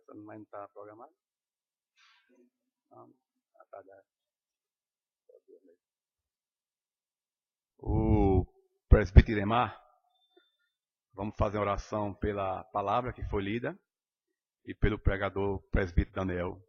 Mas não está programado? Não. Tá. O presbítero Iremar, vamos fazer uma oração pela palavra que foi lida e pelo pregador presbítero Daniel.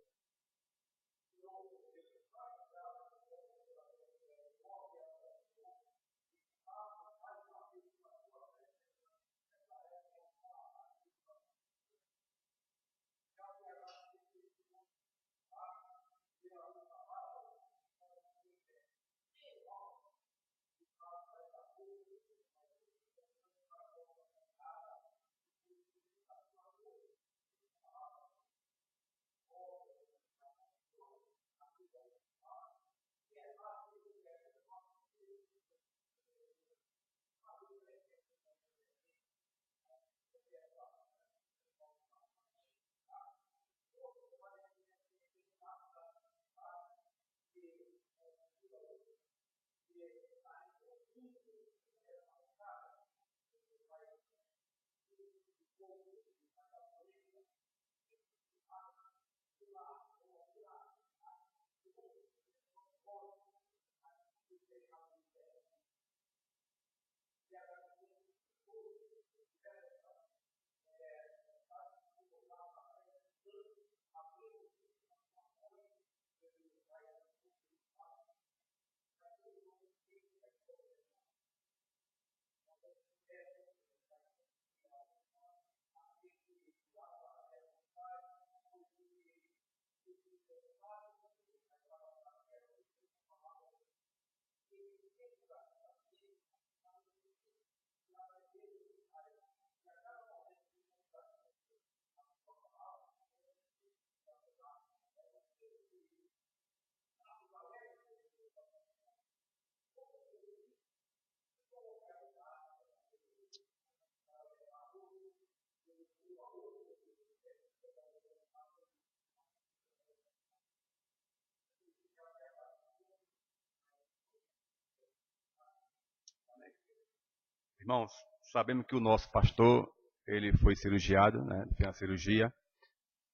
Irmãos, sabemos que o nosso pastor, ele foi cirurgiado, né? Fez uma cirurgia,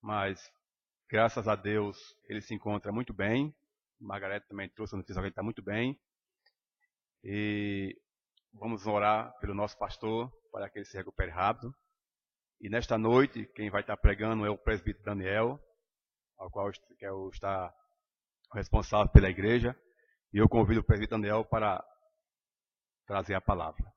mas graças a Deus ele se encontra muito bem. Margarete também trouxe a notícia que ele está muito bem. E vamos orar pelo nosso pastor para que ele se recupere rápido. E nesta noite, quem vai estar pregando é o presbítero Daniel, ao qual está responsável pela igreja. E eu convido o presbítero Daniel para trazer a palavra.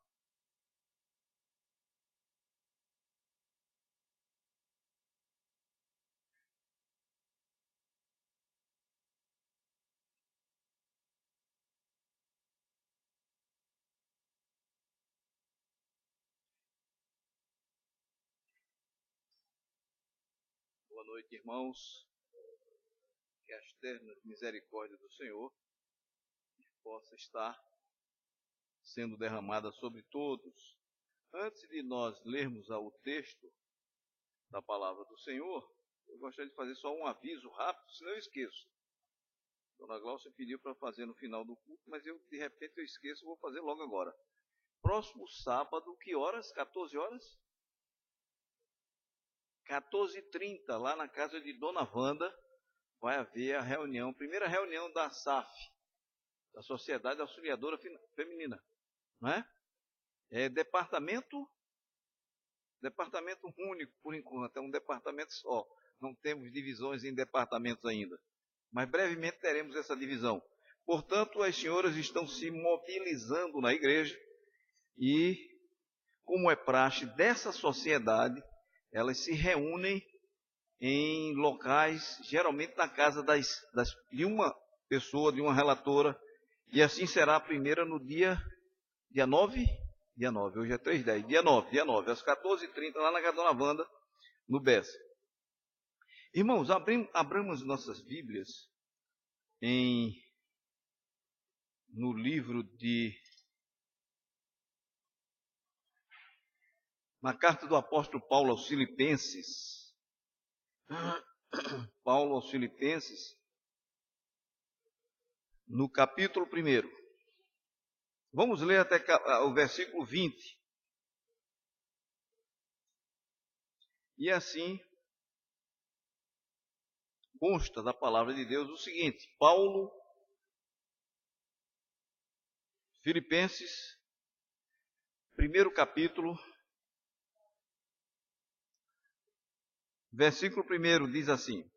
Boa noite, irmãos. Que as ternas misericórdias do Senhor possa estar sendo derramada sobre todos. Antes de nós lermos o texto da palavra do Senhor, eu gostaria de fazer só um aviso rápido, senão eu esqueço. Dona Glaucia pediu para fazer no final do culto, mas de repente eu esqueço, vou fazer logo agora. Próximo sábado, que horas? 14 horas? 14h30, lá na casa de Dona Wanda, vai haver a reunião, primeira reunião da SAF, da Sociedade Auxiliadora Feminina, não é? É departamento único por enquanto, é um departamento só, não temos divisões em departamentos ainda, mas brevemente teremos essa divisão. Portanto, as senhoras estão se mobilizando na igreja e, como é praxe dessa sociedade, elas se reúnem em locais, geralmente na casa de uma pessoa, de uma relatora, e assim será a primeira no dia 9? Dia 9, hoje é 3/10, dia 9, às 14h30, lá na casa da Dona Wanda, no BES. Irmãos, abramos nossas Bíblias no livro na carta do apóstolo Paulo aos Filipenses. Paulo aos Filipenses, no capítulo 1. Vamos ler até o versículo 20. E assim consta da palavra de Deus o seguinte: Paulo, Filipenses, 1º capítulo, versículo 1 diz assim: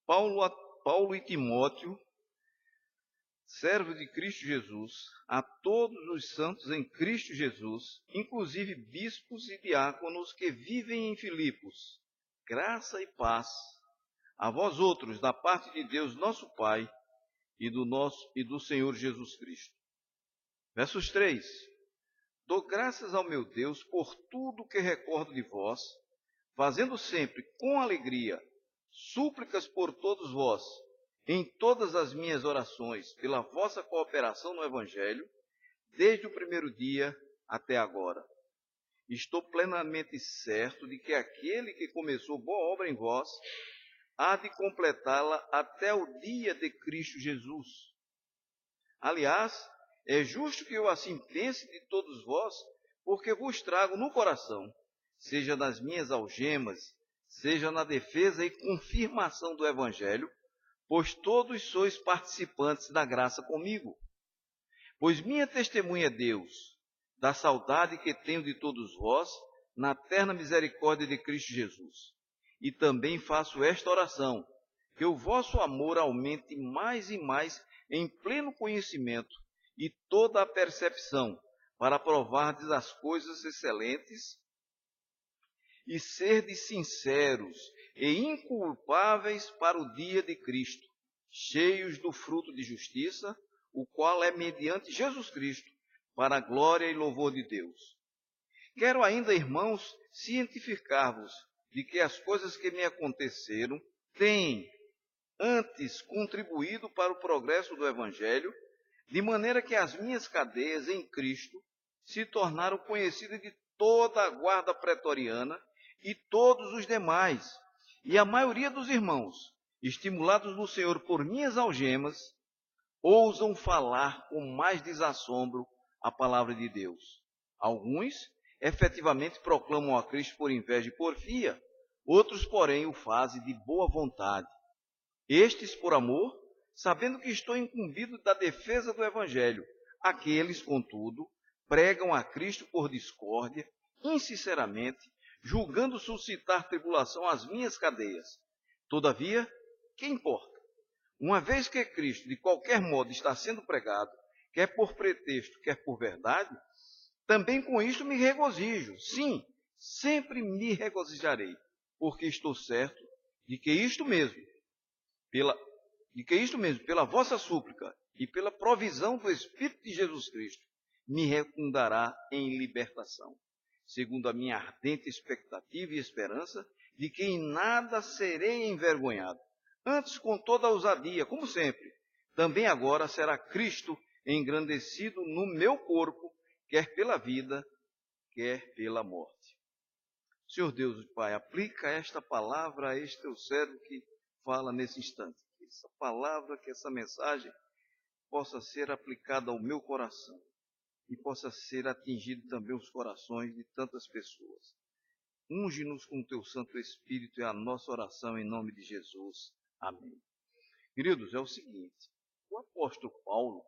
Paulo e Timóteo, servos de Cristo Jesus, a todos os santos em Cristo Jesus, inclusive bispos e diáconos que vivem em Filipos, graça e paz a vós outros, da parte de Deus nosso Pai e do Senhor Jesus Cristo. Versos 3: Dou graças ao meu Deus por tudo que recordo de vós, fazendo sempre com alegria súplicas por todos vós, em todas as minhas orações, pela vossa cooperação no Evangelho, desde o primeiro dia até agora. Estou plenamente certo de que aquele que começou boa obra em vós, há de completá-la até o dia de Cristo Jesus. Aliás, é justo que eu assim pense de todos vós, porque vos trago no coração, seja nas minhas algemas, seja na defesa e confirmação do Evangelho, pois todos sois participantes da graça comigo. Pois minha testemunha é Deus, da saudade que tenho de todos vós, na terna misericórdia de Cristo Jesus. E também faço esta oração, que o vosso amor aumente mais e mais em pleno conhecimento e toda a percepção, para provardes as coisas excelentes e serdes sinceros e inculpáveis para o dia de Cristo, cheios do fruto de justiça, o qual é mediante Jesus Cristo, para a glória e louvor de Deus. Quero ainda, irmãos, cientificar-vos de que as coisas que me aconteceram têm antes contribuído para o progresso do Evangelho, de maneira que as minhas cadeias em Cristo se tornaram conhecidas de toda a guarda pretoriana e todos os demais, e a maioria dos irmãos, estimulados no Senhor por minhas algemas, ousam falar com mais desassombro a palavra de Deus. Alguns efetivamente proclamam a Cristo por inveja e porfia, outros, porém, o fazem de boa vontade. Estes por amor, sabendo que estou incumbido da defesa do Evangelho. Aqueles, contudo, pregam a Cristo por discórdia, insinceramente, julgando suscitar tribulação às minhas cadeias. Todavia, que importa? Uma vez que Cristo, de qualquer modo, está sendo pregado, quer por pretexto, quer por verdade, também com isto me regozijo. Sim, sempre me regozijarei, porque estou certo de que isto mesmo, pela vossa súplica e pela provisão do Espírito de Jesus Cristo, me recundará em libertação, segundo a minha ardente expectativa e esperança de que em nada serei envergonhado. Antes, com toda a ousadia, como sempre, também agora será Cristo engrandecido no meu corpo, quer pela vida, quer pela morte. Senhor Deus, Pai, aplica esta palavra a este teu servo que fala nesse instante. Que essa palavra, que essa mensagem possa ser aplicada ao meu coração e possa ser atingido também os corações de tantas pessoas. Unge-nos com o teu Santo Espírito, é a nossa oração em nome de Jesus. Amém. Queridos, é o seguinte, o apóstolo Paulo,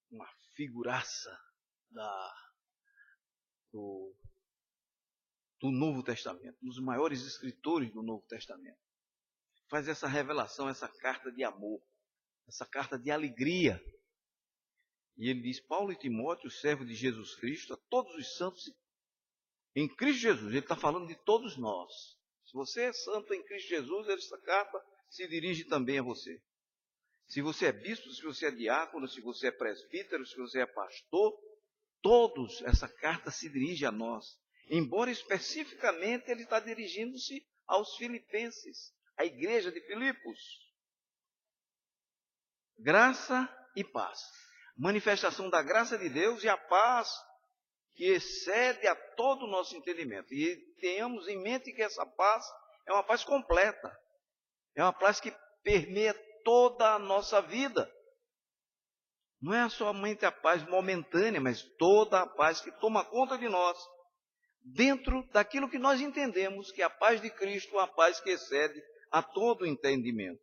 uma figuraça do Novo Testamento, um dos maiores escritores do Novo Testamento, faz essa revelação, essa carta de amor, essa carta de alegria. E ele diz: Paulo e Timóteo, servo de Jesus Cristo, a todos os santos em Cristo Jesus. Ele está falando de todos nós. Se você é santo em Cristo Jesus, essa carta se dirige também a você. Se você é bispo, se você é diácono, se você é presbítero, se você é pastor, todos, essa carta se dirige a nós. Embora especificamente ele está dirigindo-se aos filipenses, à igreja de Filipos. Graça e paz. Manifestação da graça de Deus e a paz que excede a todo o nosso entendimento. E tenhamos em mente que essa paz é uma paz completa. É uma paz que permeia toda a nossa vida. Não é somente a paz momentânea, mas toda a paz que toma conta de nós, dentro daquilo que nós entendemos que a paz de Cristo é a paz que excede a todo entendimento.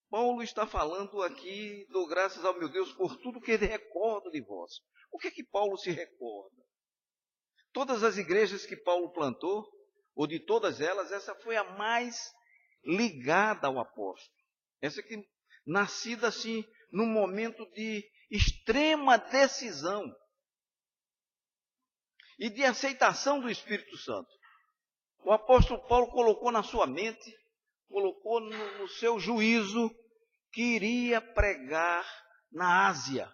Paulo está falando aqui, dou graças ao meu Deus por tudo que ele recorda de vós. O que é que Paulo se recorda? Todas as igrejas que Paulo plantou, ou de todas elas, essa foi a mais ligada ao apóstolo. Essa que nascida assim, num momento de extrema decisão e de aceitação do Espírito Santo. O apóstolo Paulo colocou na sua mente, colocou no seu juízo, que iria pregar na Ásia.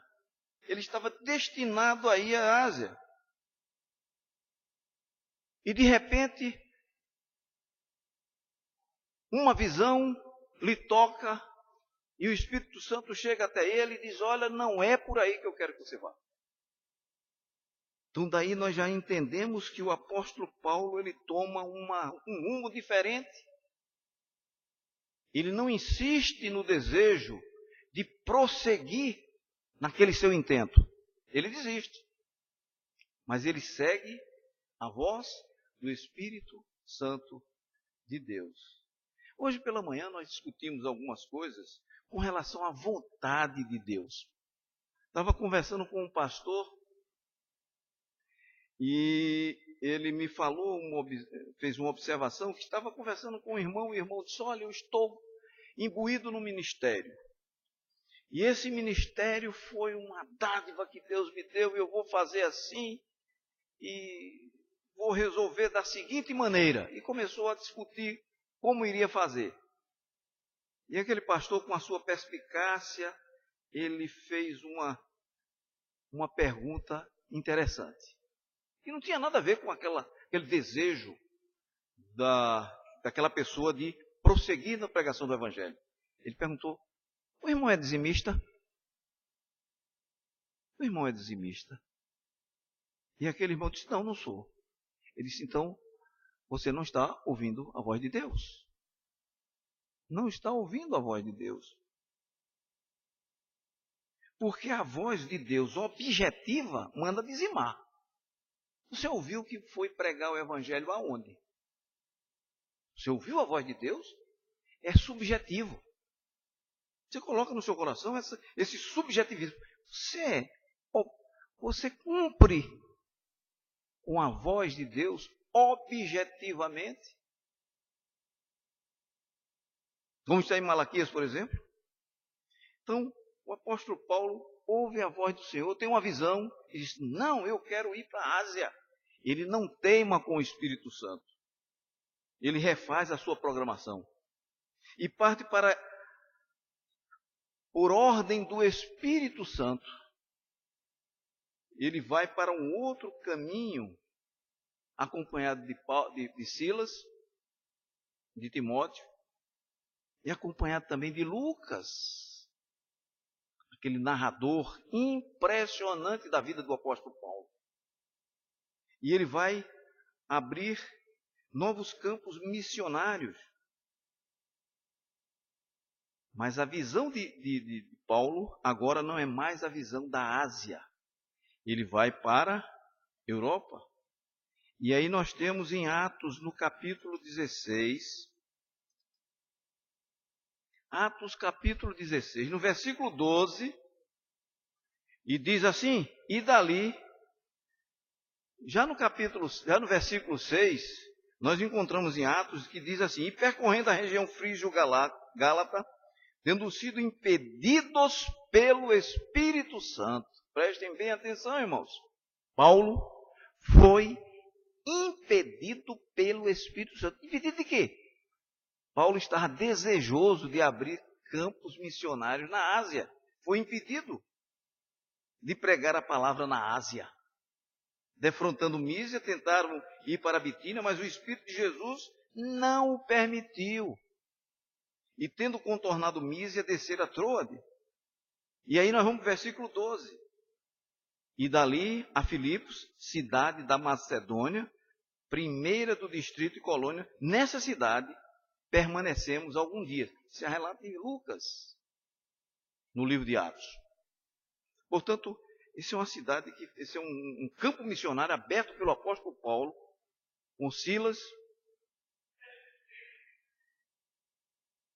Ele estava destinado a ir à Ásia. E de repente, uma visão lhe toca e o Espírito Santo chega até ele e diz: olha, não é por aí que eu quero que você vá. Então daí nós já entendemos que o apóstolo Paulo ele toma um rumo diferente. Ele não insiste no desejo de prosseguir naquele seu intento. Ele desiste. Mas ele segue a voz do Espírito Santo de Deus. Hoje pela manhã nós discutimos algumas coisas com relação à vontade de Deus. Estava conversando com um pastor e ele me falou, fez uma observação, que estava conversando com um irmão, e o irmão disse: olha, eu estou imbuído no ministério. E esse ministério foi uma dádiva que Deus me deu, e eu vou fazer assim, e vou resolver da seguinte maneira. E começou a discutir como iria fazer. E aquele pastor, com a sua perspicácia, ele fez uma pergunta interessante. Que não tinha nada a ver com aquele desejo daquela pessoa de prosseguir na pregação do Evangelho. Ele perguntou: o irmão é dizimista? O irmão é dizimista? E aquele irmão disse: não, não sou. Ele disse: então, você não está ouvindo a voz de Deus. Não está ouvindo a voz de Deus. Porque a voz de Deus objetiva manda dizimar. Você ouviu que foi pregar o Evangelho aonde? Você ouviu a voz de Deus? É subjetivo. Você coloca no seu coração esse subjetivismo. Você cumpre com a voz de Deus objetivamente. Como está em Malaquias, por exemplo. Então, o apóstolo Paulo ouve a voz do Senhor, tem uma visão e diz: não, eu quero ir para a Ásia. Ele não teima com o Espírito Santo. Ele refaz a sua programação. E parte por ordem do Espírito Santo. Ele vai para um outro caminho, acompanhado de Silas, de Timóteo, e acompanhado também de Lucas, aquele narrador impressionante da vida do apóstolo Paulo. E ele vai abrir novos campos missionários. Mas a visão de Paulo agora não é mais a visão da Ásia. Ele vai para a Europa. E aí nós temos em Atos, no capítulo 16, Atos capítulo 16, no versículo 12, e diz assim: e dali, já no versículo 6, nós encontramos em Atos que diz assim: e percorrendo a região frígio-gálata, tendo sido impedidos pelo Espírito Santo. Prestem bem atenção, irmãos. Paulo foi impedido pelo Espírito Santo. Impedido de quê? Paulo estava desejoso de abrir campos missionários na Ásia. Foi impedido de pregar a palavra na Ásia. Defrontando Mísia, tentaram ir para a Bitínia, mas o Espírito de Jesus não o permitiu. E tendo contornado Mísia, descer a Troade. E aí nós vamos para o versículo 12. E dali a Filipos, cidade da Macedônia, primeira do distrito e colônia. Nessa cidade permanecemos algum dia. Isso é relato em Lucas. no livro de Atos. Portanto, esse é uma cidade, esse é um campo missionário aberto pelo apóstolo Paulo, com Silas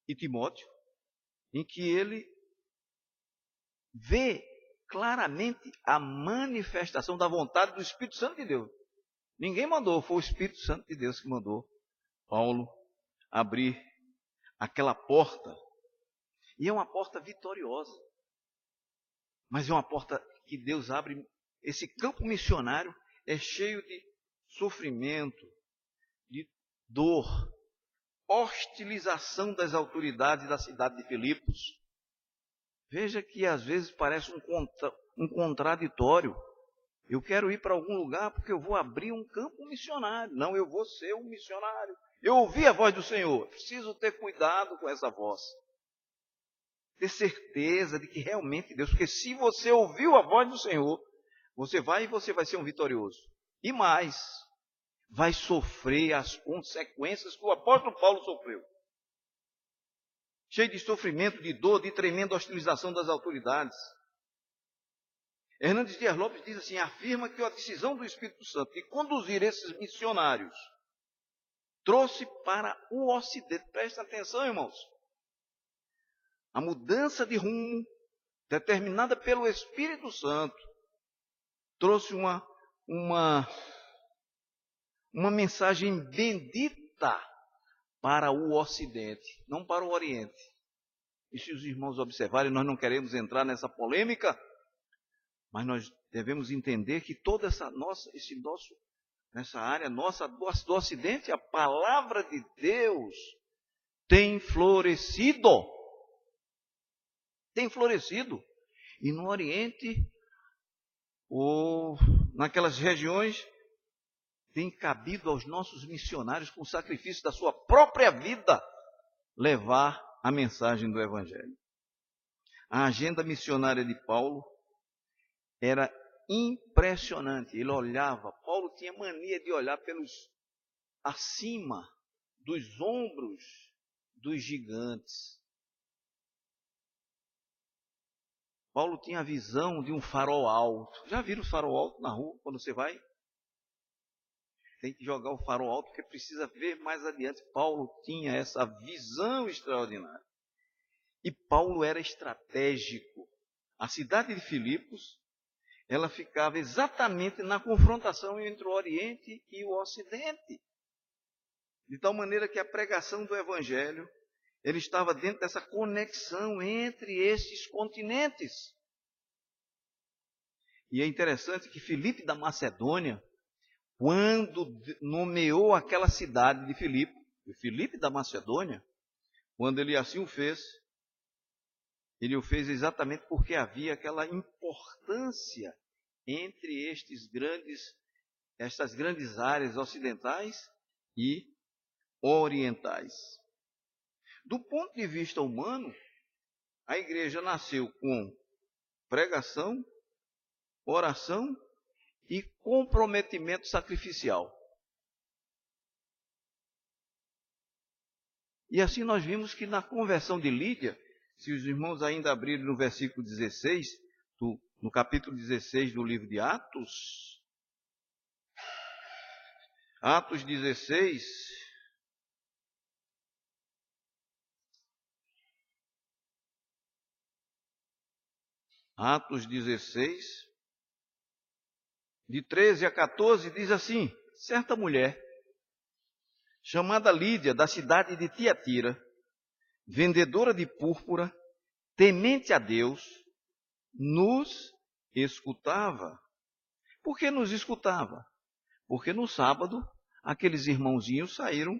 e Timóteo, em que ele vê claramente a manifestação da vontade do Espírito Santo de Deus. Ninguém mandou, foi o Espírito Santo de Deus que mandou Paulo abrir aquela porta. E é uma porta vitoriosa. Mas é uma porta que Deus abre. Esse campo missionário é cheio de sofrimento, de dor, hostilização das autoridades da cidade de Filipos. Veja que às vezes parece um contraditório. Eu quero ir para algum lugar porque eu vou abrir um campo missionário. Não, eu vou ser um missionário. Eu ouvi a voz do Senhor. Preciso ter cuidado com essa voz. Ter certeza de que realmente Deus... Porque se você ouviu a voz do Senhor, você vai ser um vitorioso. E mais, vai sofrer as consequências que o apóstolo Paulo sofreu. Cheio de sofrimento, de dor, de tremenda hostilização das autoridades. Hernandes Dias Lopes diz assim, afirma que a decisão do Espírito Santo de conduzir esses missionários trouxe para o Ocidente, presta atenção, irmãos, a mudança de rumo determinada pelo Espírito Santo trouxe uma mensagem bendita para o Ocidente, não para o Oriente. E se os irmãos observarem, nós não queremos entrar nessa polêmica, mas nós devemos entender que toda nessa área nossa do Ocidente, a palavra de Deus tem florescido. Tem florescido. E no Oriente, ou naquelas regiões, tem cabido aos nossos missionários, com o sacrifício da sua própria vida, levar a mensagem do Evangelho. A agenda missionária de Paulo era impressionante. Ele olhava, Paulo tinha mania de olhar acima dos ombros dos gigantes. Paulo tinha a visão de um farol alto. Já viram o farol alto na rua, quando você vai? Tem que jogar o farol alto, porque precisa ver mais adiante. Paulo tinha essa visão extraordinária. E Paulo era estratégico. A cidade de Filipos, ela ficava exatamente na confrontação entre o Oriente e o Ocidente. De tal maneira que a pregação do Evangelho, ele estava dentro dessa conexão entre esses continentes. E é interessante que Filipe da Macedônia, quando nomeou aquela cidade de Filipe da Macedônia, quando ele assim o fez, ele o fez exatamente porque havia aquela importância entre estas grandes áreas ocidentais e orientais. Do ponto de vista humano, a igreja nasceu com pregação, oração e comprometimento sacrificial. E assim nós vimos que na conversão de Lídia, se os irmãos ainda abrirem no versículo 16, no capítulo 16 do livro de Atos, Atos 16, de 13 a 14, diz assim, certa mulher, chamada Lídia, da cidade de Tiatira, vendedora de púrpura, temente a Deus, nos escutava. Por que nos escutava? Porque no sábado, aqueles irmãozinhos saíram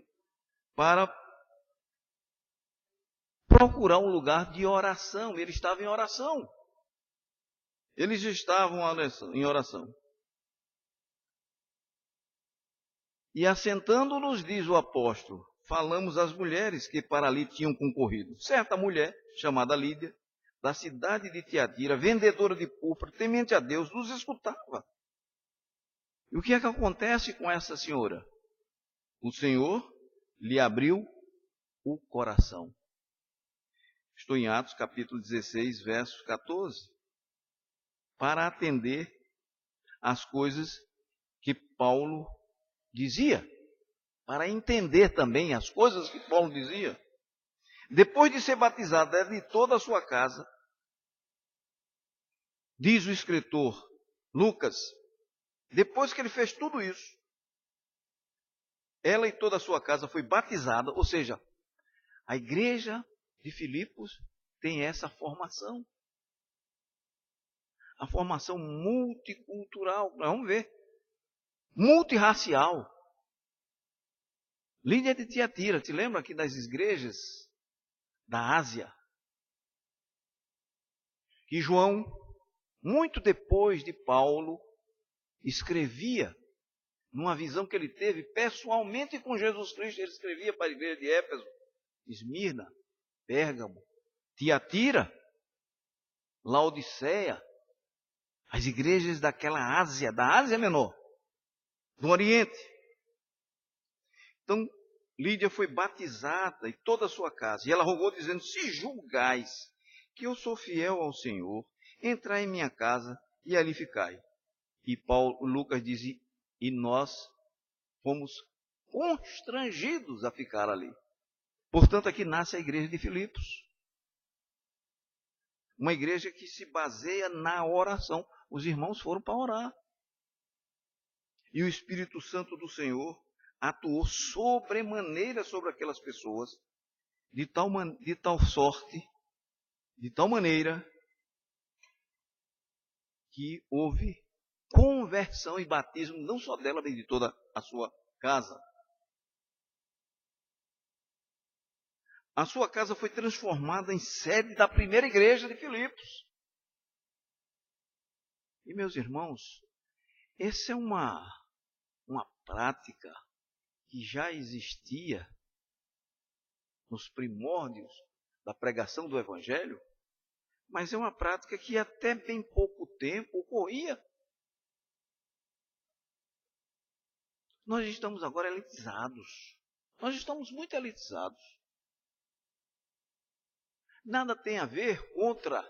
para procurar um lugar de oração. Eles estavam em oração. Eles estavam em oração. E assentando-nos, diz o apóstolo, falamos às mulheres que para ali tinham concorrido. Certa mulher, chamada Lídia, da cidade de Tiatira, vendedora de púrpura, temente a Deus, nos escutava. E o que é que acontece com essa senhora? O Senhor lhe abriu o coração. Estou em Atos capítulo 16, verso 14. Para atender às coisas que Paulo dizia. Para entender também as coisas que Paulo dizia. Depois de ser batizado, de toda a sua casa, diz o escritor Lucas, depois que ele fez tudo isso, ela e toda a sua casa foi batizada, ou seja, a igreja de Filipos tem essa formação. A formação multicultural, vamos ver, multirracial. Lídia de Tiatira, te lembra aqui das igrejas da Ásia? Que João, muito depois de Paulo, escrevia numa visão que ele teve pessoalmente com Jesus Cristo. Ele escrevia para a igreja de Éfeso, Esmirna, Pérgamo, Tiatira, Laodiceia, as igrejas daquela Ásia, da Ásia Menor, do Oriente. Então, Lídia foi batizada e toda a sua casa, e ela rogou dizendo, se julgais que eu sou fiel ao Senhor, entrai em minha casa e ali ficai. E Lucas diz, e nós fomos constrangidos a ficar ali. Portanto, aqui nasce a igreja de Filipos. Uma igreja que se baseia na oração. Os irmãos foram para orar. E o Espírito Santo do Senhor atuou sobremaneira sobre aquelas pessoas, de tal sorte, de tal maneira, que houve conversão e batismo, não só dela, mas de toda a sua casa. A sua casa foi transformada em sede da primeira igreja de Filipos. E, meus irmãos, essa é uma prática que já existia nos primórdios da pregação do Evangelho, mas é uma prática que até bem pouco tempo ocorria. Nós estamos agora elitizados. Nós estamos muito elitizados. Nada tem a ver contra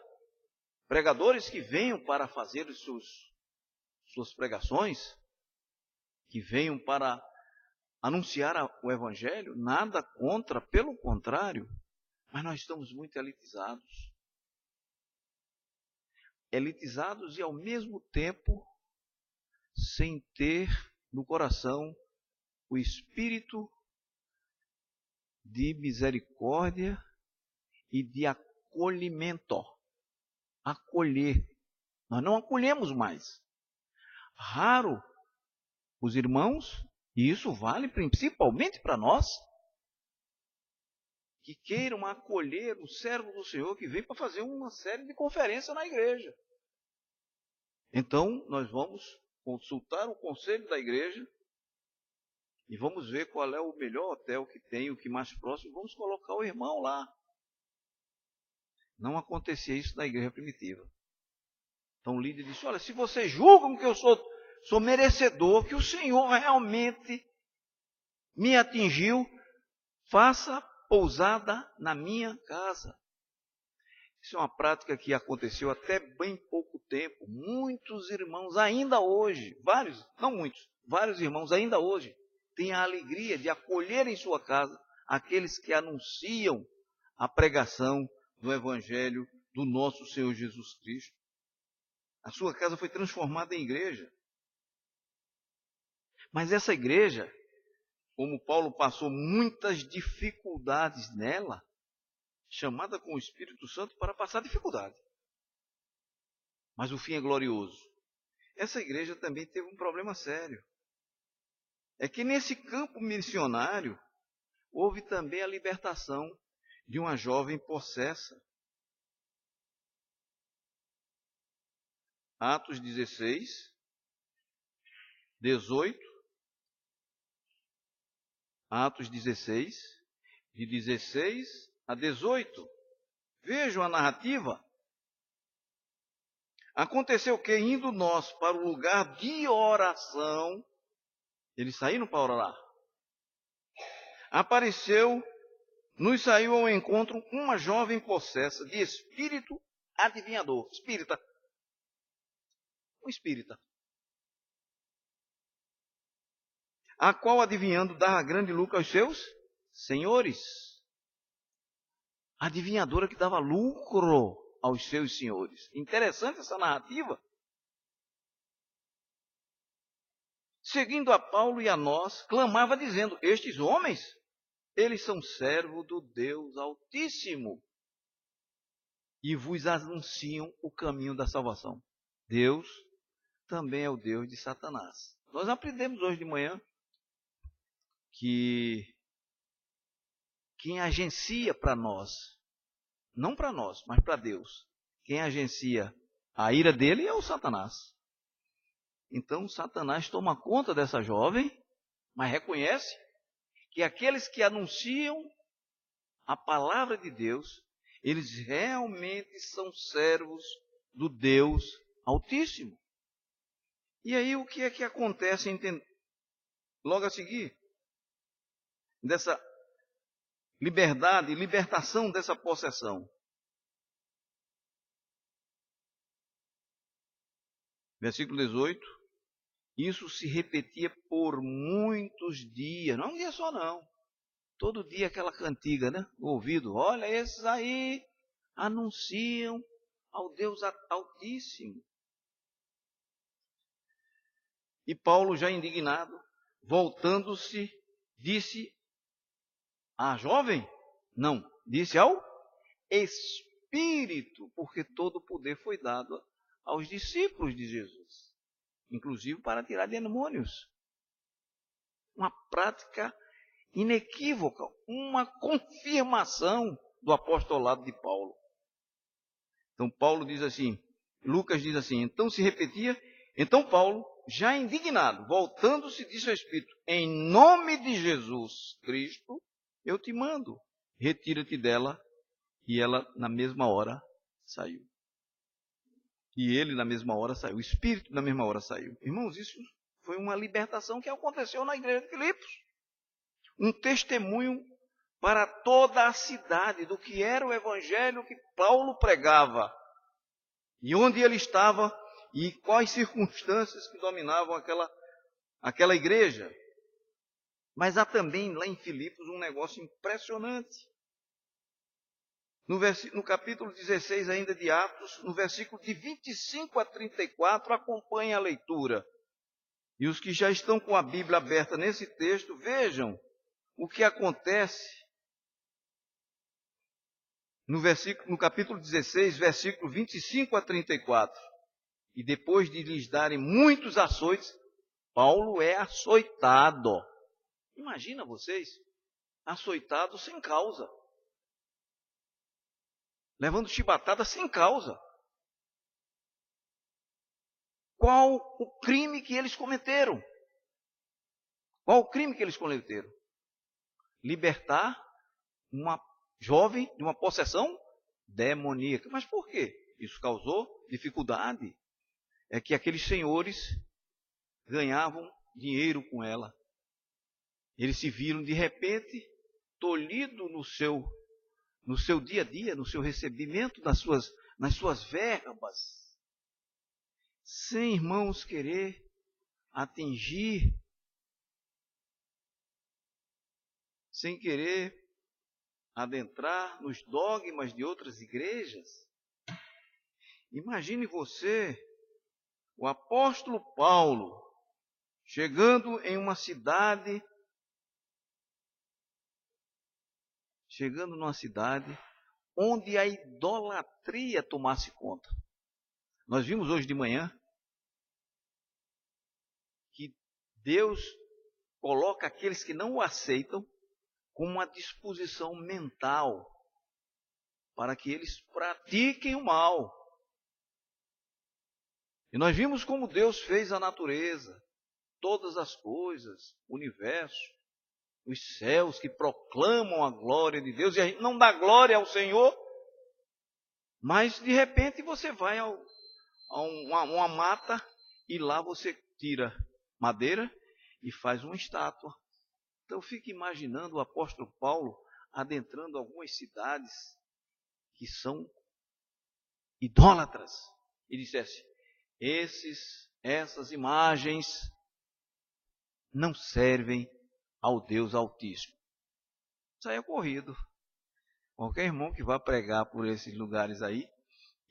pregadores que venham para fazer suas pregações, que venham para anunciar o Evangelho, nada contra, pelo contrário, mas nós estamos muito elitizados. Elitizados e ao mesmo tempo sem ter no coração o espírito de misericórdia e de acolhimento. Acolher. Nós não acolhemos mais. Raro os irmãos, e isso vale principalmente para nós, que queiram acolher o servo do Senhor que vem para fazer uma série de conferências na igreja. Então, nós vamos consultar o conselho da igreja e vamos ver qual é o melhor hotel que tem, o que mais próximo, vamos colocar o irmão lá. Não acontecia isso na igreja primitiva. Então o líder disse, olha, se vocês julgam que eu sou merecedor, que o Senhor realmente me atingiu, faça pousada na minha casa. Isso é uma prática que aconteceu até bem pouco tempo. Muitos irmãos ainda hoje, vários irmãos ainda hoje, têm a alegria de acolher em sua casa aqueles que anunciam a pregação do Evangelho do nosso Senhor Jesus Cristo. A sua casa foi transformada em igreja. Mas essa igreja, como Paulo passou muitas dificuldades nela, chamada com o Espírito Santo para passar dificuldade. Mas o fim é glorioso. Essa igreja também teve um problema sério. É que nesse campo missionário, houve também a libertação de uma jovem possessa. Atos 16, 18. Atos 16, de 16 a 18. Vejam a narrativa. Aconteceu que, indo nós para o lugar de oração, eles saíram para orar. Apareceu nos saiu ao encontro uma jovem possessa de espírito adivinhador. Espírita. Um espírita. A qual, adivinhando, dava grande lucro aos seus senhores. Adivinhadora que dava lucro aos seus senhores. Interessante essa narrativa. Seguindo a Paulo e a nós, clamava dizendo: estes homens, eles são servos do Deus Altíssimo e vos anunciam o caminho da salvação. Deus também é o Deus de Satanás. Nós aprendemos hoje de manhã que quem agencia para nós, não para nós, mas para Deus, quem agencia a ira dele é o Satanás. Então Satanás toma conta dessa jovem, mas reconhece que aqueles que anunciam a palavra de Deus, eles realmente são servos do Deus Altíssimo. E aí o que é que acontece logo a seguir? Dessa liberdade, libertação dessa possessão. Versículo 18. Isso se repetia por muitos dias. Não é um dia só, não. Todo dia aquela cantiga, né? No ouvido. Olha, esses aí anunciam ao Deus Altíssimo. E Paulo, já indignado, voltando-se, disse à jovem? Não, disse ao Espírito, porque todo o poder foi dado aos discípulos de Jesus, inclusive para tirar demônios. Uma prática inequívoca, uma confirmação do apostolado de Paulo. Então Paulo diz assim, Lucas diz assim, então se repetia, então Paulo, já indignado, voltando-se, disse ao Espírito: em nome de Jesus Cristo, eu te mando, retira-te dela. E ela, na mesma hora, saiu. E ele, na mesma hora, saiu. O Espírito, na mesma hora, saiu. Irmãos, isso foi uma libertação que aconteceu na igreja de Filipos. Um testemunho para toda a cidade do que era o evangelho que Paulo pregava. E onde ele estava e quais circunstâncias que dominavam aquela igreja. Mas há também lá em Filipos um negócio impressionante. No capítulo 16 ainda de Atos, no versículo de 25 a 34, acompanhe a leitura. E os que já estão com a Bíblia aberta nesse texto, vejam o que acontece no capítulo 16, versículo 25 a 34. E depois de lhes darem muitos açoites, Paulo é açoitado. Imagina vocês, açoitado sem causa. Levando chibatada sem causa. Qual o crime que eles cometeram? Qual o crime que eles cometeram? Libertar uma jovem de uma possessão demoníaca. Mas por quê? Isso causou dificuldade. É que aqueles senhores ganhavam dinheiro com ela. Eles se viram de repente tolhidos no seu dia a dia, no seu recebimento, nas suas verbas, sem, irmãos, querer atingir, sem querer adentrar nos dogmas de outras igrejas. Imagine você, o apóstolo Paulo, chegando em uma cidade, numa cidade onde a idolatria tomasse conta. Nós vimos hoje de manhã que Deus coloca aqueles que não o aceitam com uma disposição mental para que eles pratiquem o mal. E nós vimos como Deus fez a natureza, todas as coisas, o universo, os céus que proclamam a glória de Deus, e a gente não dá glória ao Senhor, mas de repente você vai a uma mata e lá você tira madeira e faz uma estátua. Então fique imaginando o apóstolo Paulo adentrando algumas cidades que são idólatras e dissesse: essas imagens não servem ao Deus Altíssimo. Saia corrido. Qualquer irmão que vá pregar por esses lugares aí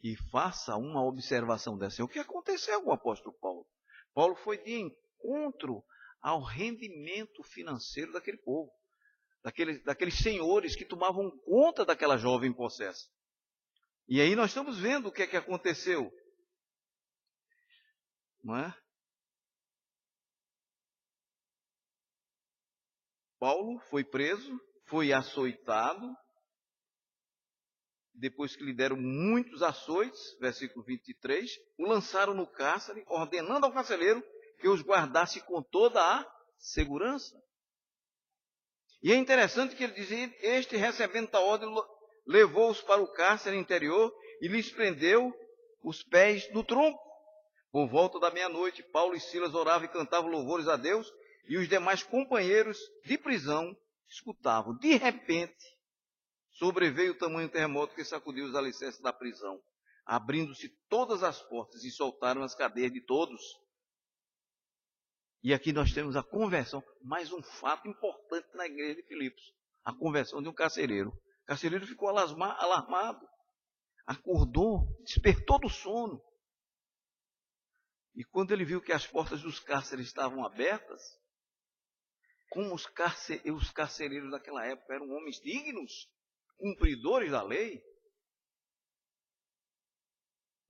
e faça uma observação dessa. O que aconteceu com o apóstolo Paulo? Paulo foi de encontro ao rendimento financeiro daquele povo, daqueles senhores que tomavam conta daquela jovem possessa. E aí nós estamos vendo o que é que aconteceu. Não é? Paulo foi preso, foi açoitado, depois que lhe deram muitos açoites, versículo 23, o lançaram no cárcere, ordenando ao carcereiro que os guardasse com toda a segurança. E é interessante que ele dizia: este, recebendo tal ordem, levou-os para o cárcere interior e lhes prendeu os pés no tronco. Por volta da meia-noite, Paulo e Silas oravam e cantavam louvores a Deus, e os demais companheiros de prisão escutavam. De repente, sobreveio o tamanho terremoto que sacudiu os alicerces da prisão, abrindo-se todas as portas e soltaram as cadeias de todos. E aqui nós temos a conversão, mais um fato importante na igreja de Filipos, a conversão de um carcereiro. O carcereiro ficou alarmado, acordou, despertou do sono. E quando ele viu que as portas dos cárceres estavam abertas, como os carcereiros daquela época eram homens dignos, cumpridores da lei,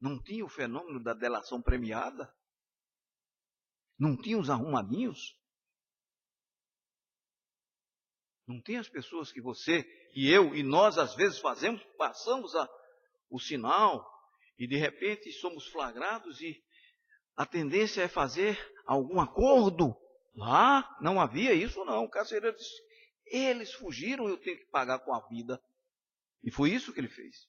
não tinha o fenômeno da delação premiada, não tinha os arrumadinhos, não tem as pessoas que você e eu e nós às vezes fazemos, passamos o sinal e de repente somos flagrados e a tendência é fazer algum acordo. Lá não havia isso não, o carcereiro disse: eles fugiram, eu tenho que pagar com a vida. E foi isso que ele fez.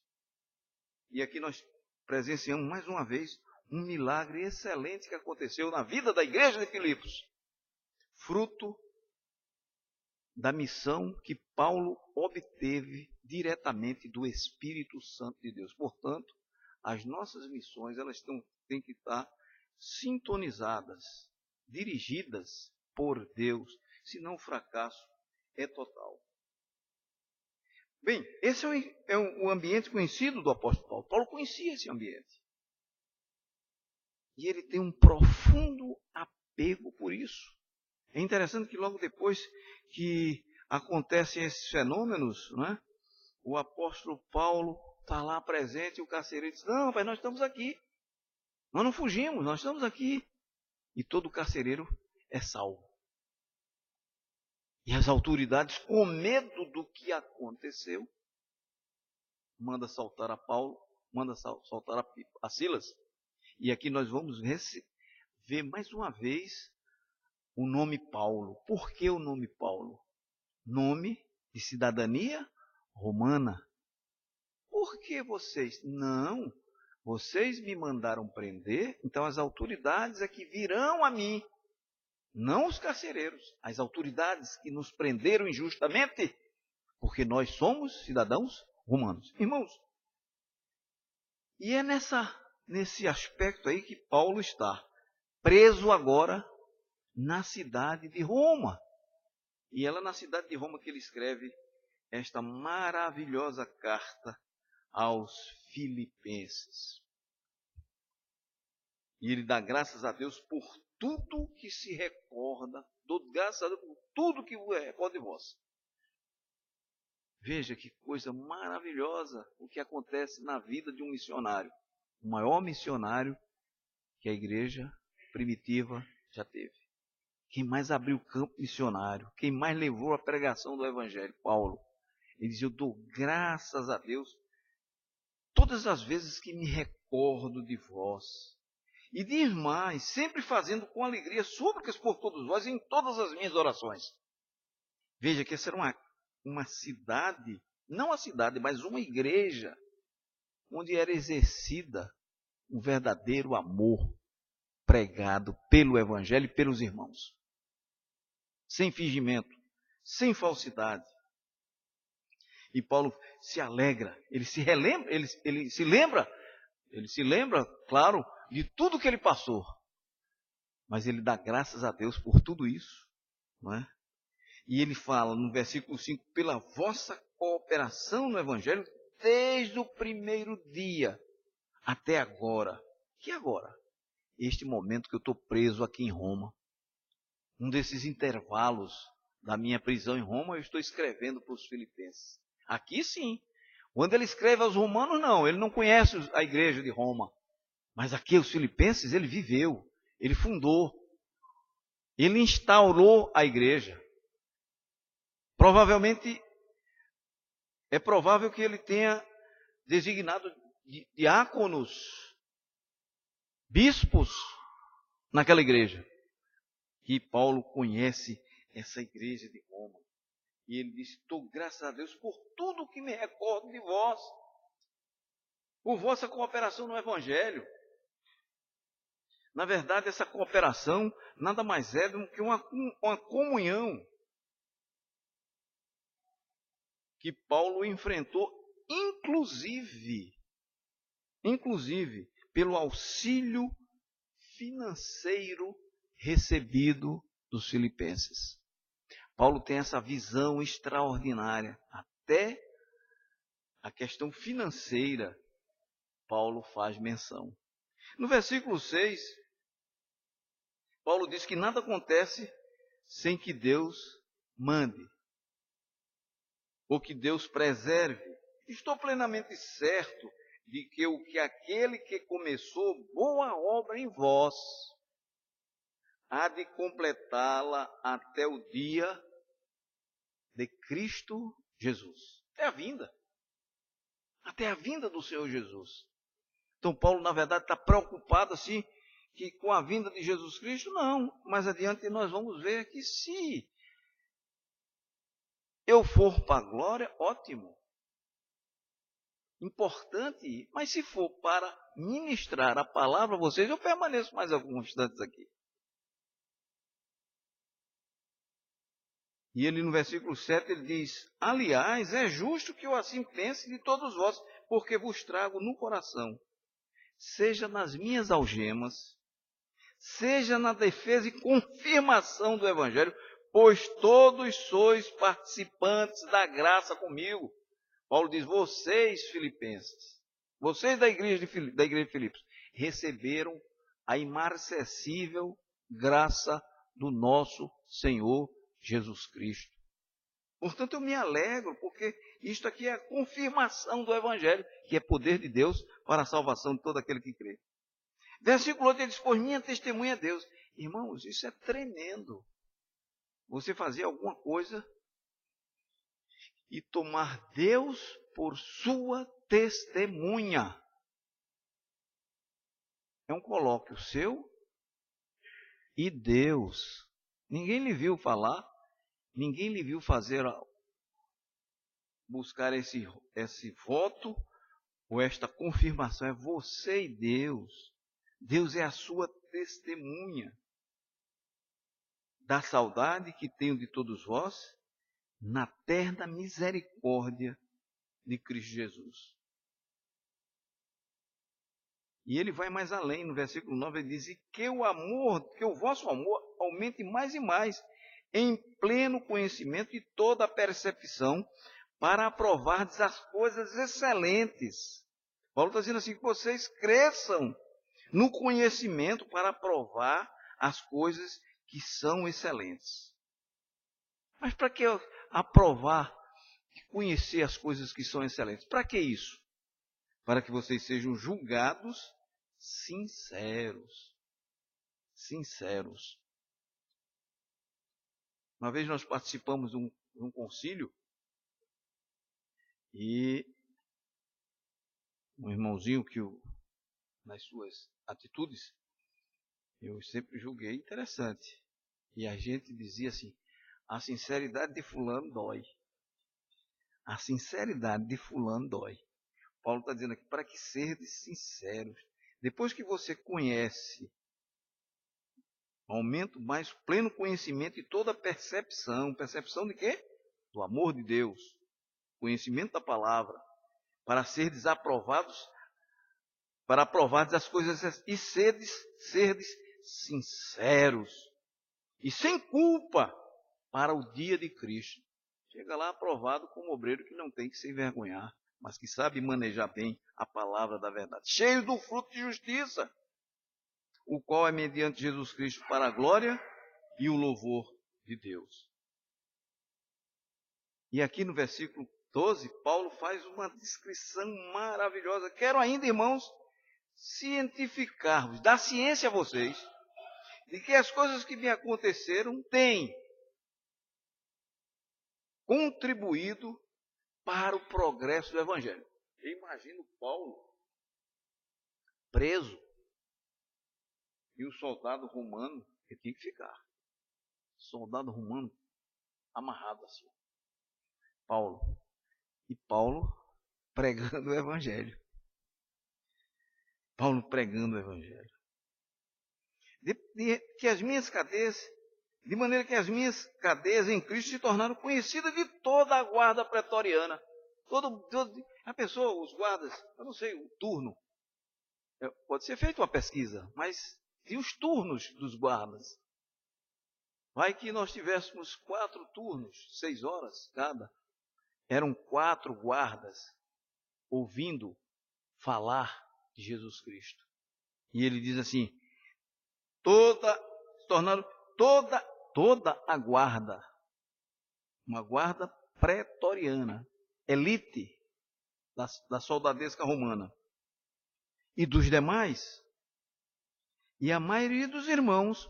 E aqui nós presenciamos mais uma vez um milagre excelente que aconteceu na vida da igreja de Filipos, fruto da missão que Paulo obteve diretamente do Espírito Santo de Deus. Portanto, as nossas missões elas têm que estar sintonizadas, dirigidas por Deus, senão o fracasso é total. Bem, esse é o ambiente conhecido do apóstolo Paulo. Paulo conhecia esse ambiente. E ele tem um profundo apego por isso. É interessante que logo depois que acontecem esses fenômenos, né, o apóstolo Paulo está lá presente e o carcereiro diz: não, mas nós estamos aqui. Nós não fugimos, nós estamos aqui. E todo carcereiro é salvo. E as autoridades, com medo do que aconteceu, manda soltar a Paulo, manda soltar a Silas. E aqui nós vamos ver mais uma vez o nome Paulo. Por que o nome Paulo? Nome de cidadania romana. Por que vocês? Não, vocês me mandaram prender, então as autoridades é que virão a mim. Não os carcereiros, as autoridades que nos prenderam injustamente, porque nós somos cidadãos romanos. Irmãos, e é nesse aspecto aí que Paulo está, preso agora na cidade de Roma. E ela na cidade de Roma que ele escreve esta maravilhosa carta aos Filipenses. E ele dá graças a Deus por tudo que se recorda, graças a Deus por tudo que recorda de vós. Veja que coisa maravilhosa o que acontece na vida de um missionário. O maior missionário que a igreja primitiva já teve. Quem mais abriu o campo missionário, quem mais levou a pregação do evangelho, Paulo. Ele diz: eu dou graças a Deus todas as vezes que me recordo de vós. E diz mais, sempre fazendo com alegria súplicas por todos vós em todas as minhas orações. Veja que essa era uma cidade, não a cidade, mas uma igreja, onde era exercida um verdadeiro amor pregado pelo evangelho e pelos irmãos. Sem fingimento, sem falsidade. E Paulo se alegra, ele se relembra, ele se lembra, claro, de tudo que ele passou. Mas ele dá graças a Deus por tudo isso, não é? E ele fala no versículo 5, pela vossa cooperação no Evangelho, desde o primeiro dia até agora. Que agora? Este momento que eu estou preso aqui em Roma. Um desses intervalos da minha prisão em Roma, eu estou escrevendo para os filipenses. Aqui sim. Quando ele escreve aos romanos, não. Ele não conhece a igreja de Roma. Mas aqui os filipenses, ele viveu. Ele fundou. Ele instaurou a igreja. Provavelmente, é provável que ele tenha designado diáconos, bispos naquela igreja. E Paulo conhece essa igreja de Roma. E ele diz, estou graças a Deus por tudo que me recordo de vós. Por vossa cooperação no Evangelho. Na verdade, essa cooperação nada mais é do que uma comunhão que Paulo enfrentou, inclusive pelo auxílio financeiro recebido dos filipenses. Paulo tem essa visão extraordinária. Até a questão financeira, Paulo faz menção. No versículo 6, Paulo diz que nada acontece sem que Deus mande, ou que Deus preserve. Estou plenamente certo de que aquele que começou boa obra em vós, há de completá-la até o dia de Cristo Jesus. Até a vinda do Senhor Jesus. Então Paulo, na verdade, está preocupado assim, que com a vinda de Jesus Cristo, não. Mais adiante nós vamos ver que se eu for para a glória, ótimo. Importante, mas se for para ministrar a palavra a vocês, eu permaneço mais alguns instantes aqui. E ele no versículo 7 ele diz, aliás, é justo que eu assim pense de todos vós, porque vos trago no coração, seja nas minhas algemas, seja na defesa e confirmação do Evangelho, pois todos sois participantes da graça comigo. Paulo diz, vocês filipenses, vocês da igreja de Filipos, receberam a imarcessível graça do nosso Senhor Jesus Cristo. Portanto, eu me alegro, porque isto aqui é a confirmação do Evangelho, que é poder de Deus para a salvação de todo aquele que crê. Versículo 8, ele diz, pois minha testemunha é Deus. Irmãos, isso é tremendo. Você fazer alguma coisa e tomar Deus por sua testemunha. É um colóquio seu e Deus. Ninguém lhe viu falar, ninguém lhe viu buscar esse voto ou esta confirmação. É você e Deus. Deus é a sua testemunha da saudade que tenho de todos vós na terna misericórdia de Cristo Jesus. E ele vai mais além, no versículo 9, ele diz, que o vosso amor aumente mais e mais, em pleno conhecimento e toda a percepção, para aprovardes as coisas excelentes. Paulo está dizendo assim, que vocês cresçam no conhecimento para aprovar as coisas que são excelentes. Mas para que aprovar e conhecer as coisas que são excelentes? Para que isso? Para que vocês sejam julgados sinceros. Sinceros. Uma vez nós participamos de um concílio e um irmãozinho que nas suas atitudes eu sempre julguei interessante. E a gente dizia assim, a sinceridade de fulano dói. A sinceridade de fulano dói. Paulo está dizendo aqui, para que serdes sinceros. Depois que você conhece, aumenta mais pleno conhecimento e toda a percepção. Percepção de quê? Do amor de Deus. conhecimento da palavra, para serdes aprovados, para aprovardes as coisas e serdes sinceros e sem culpa para o dia de Cristo. Chega lá aprovado como obreiro que não tem que se envergonhar, mas que sabe manejar bem a palavra da verdade, cheio do fruto de justiça, o qual é mediante Jesus Cristo para a glória e o louvor de Deus. E aqui no versículo 12, Paulo faz uma descrição maravilhosa. Quero ainda, irmãos, cientificar-vos, dar ciência a vocês, de que as coisas que me aconteceram têm contribuído para o progresso do Evangelho. Eu imagino Paulo preso e o soldado romano que tinha que ficar. Soldado romano amarrado assim. Paulo pregando o Evangelho. Paulo pregando o Evangelho. De maneira que as minhas cadeias em Cristo se tornaram conhecidas de toda a guarda pretoriana. A pessoa, os guardas, eu não sei, o turno. Pode ser feita uma pesquisa, mas e os turnos dos guardas? Vai que nós tivéssemos 4 turnos, 6 horas cada. Eram 4 guardas ouvindo falar de Jesus Cristo. E ele diz assim, toda a guarda, uma guarda pretoriana, elite da soldadesca romana, e dos demais, e a maioria dos irmãos,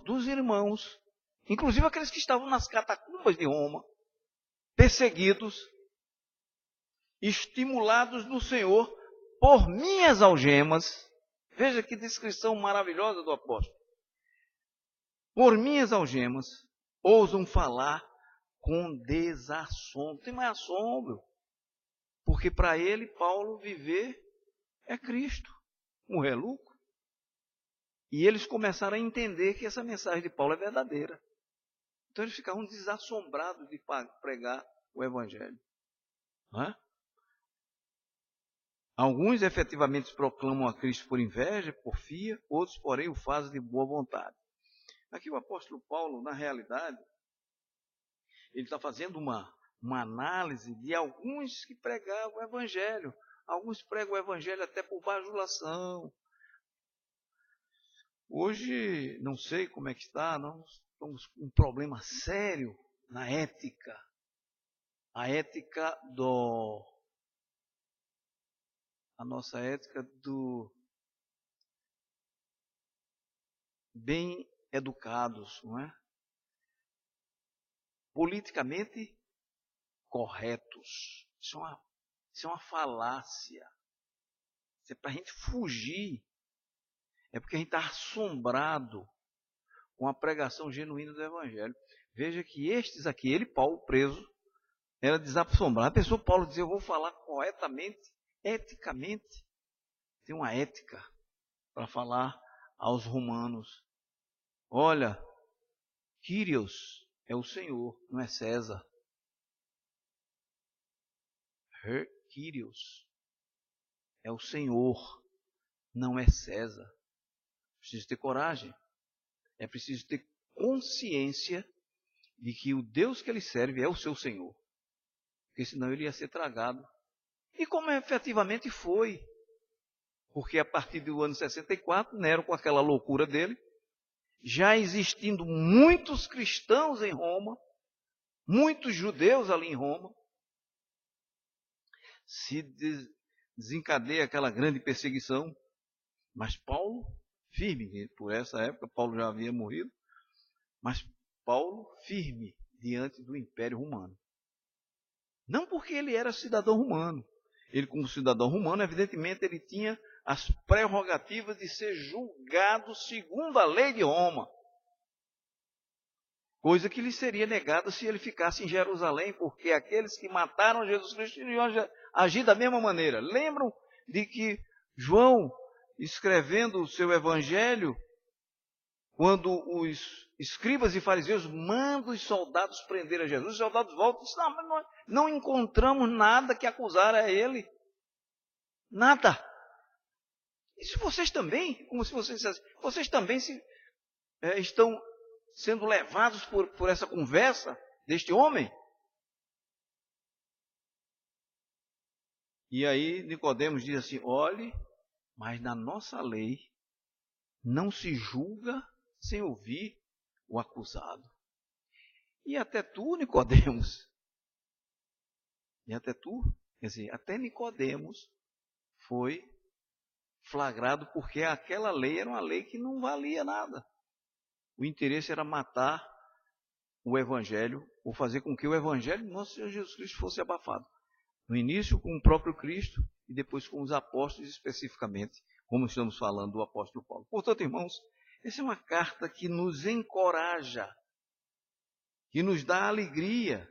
inclusive aqueles que estavam nas catacumbas de Roma, perseguidos, estimulados no Senhor por minhas algemas. Veja que descrição maravilhosa do apóstolo. Por minhas algemas, ousam falar com desassombro. Tem mais assombro. Porque para ele, Paulo, viver é Cristo. Morrer é lucro. E eles começaram a entender que essa mensagem de Paulo é verdadeira. Então eles ficavam desassombrados de pregar o Evangelho. Não é? Alguns efetivamente proclamam a Cristo por inveja, porfia, outros, porém, o fazem de boa vontade. Aqui o apóstolo Paulo, na realidade, ele está fazendo uma análise de alguns que pregavam o Evangelho. Alguns pregam o Evangelho até por bajulação. Hoje, não sei como é que está, nós estamos com um problema sério na ética. A nossa ética do bem educados, não é? Politicamente corretos. Isso é uma falácia. Isso é para a gente fugir. É porque a gente está assombrado com a pregação genuína do Evangelho. Veja que estes aqui, ele, Paulo, preso, era desassombrado. A pessoa, Paulo, dizia, eu vou falar corretamente, eticamente. Tem uma ética para falar aos romanos. Olha, Kyrios é o Senhor, não é César. Kyrios é o Senhor, não é César. Preciso ter coragem. É preciso ter consciência de que o Deus que ele serve é o seu Senhor. Porque senão ele ia ser tragado. E como efetivamente foi. Porque a partir do ano 64, Nero, com aquela loucura dele, já existindo muitos cristãos em Roma, muitos judeus ali em Roma, se desencadeia aquela grande perseguição. Mas Paulo, firme, por essa época Paulo já havia morrido, mas Paulo firme diante do Império Romano. Não porque ele era cidadão romano. Ele, como cidadão romano, evidentemente, ele tinha as prerrogativas de ser julgado segundo a lei de Roma. Coisa que lhe seria negada se ele ficasse em Jerusalém, porque aqueles que mataram Jesus Cristo iriam agir da mesma maneira. Lembram de que João, escrevendo o seu evangelho, quando os escribas e fariseus mandam os soldados prender a Jesus, os soldados voltam e dizem, não, mas nós não encontramos nada que acusar a ele. Nada. E se vocês também, como se vocês dissessem, vocês também estão sendo levados por essa conversa deste homem? E aí Nicodemos diz assim, olhe, mas na nossa lei não se julga sem ouvir o acusado. E até tu, Nicodemos, quer dizer, até Nicodemos foi flagrado porque aquela lei era uma lei que não valia nada. O interesse era matar o evangelho, ou fazer com que o evangelho do nosso Senhor Jesus Cristo fosse abafado. No início com o próprio Cristo e depois com os apóstolos especificamente, como estamos falando do apóstolo Paulo. Portanto, irmãos, essa é uma carta que nos encoraja, que nos dá alegria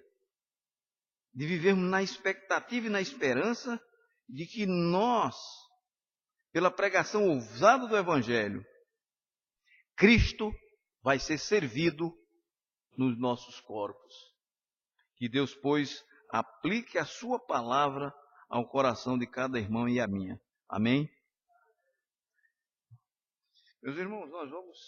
de vivermos na expectativa e na esperança de que nós, pela pregação ousada do Evangelho, Cristo vai ser servido nos nossos corpos. Que Deus, pois, aplique a sua palavra ao coração de cada irmão e a minha. Amém? Meus irmãos, nós vamos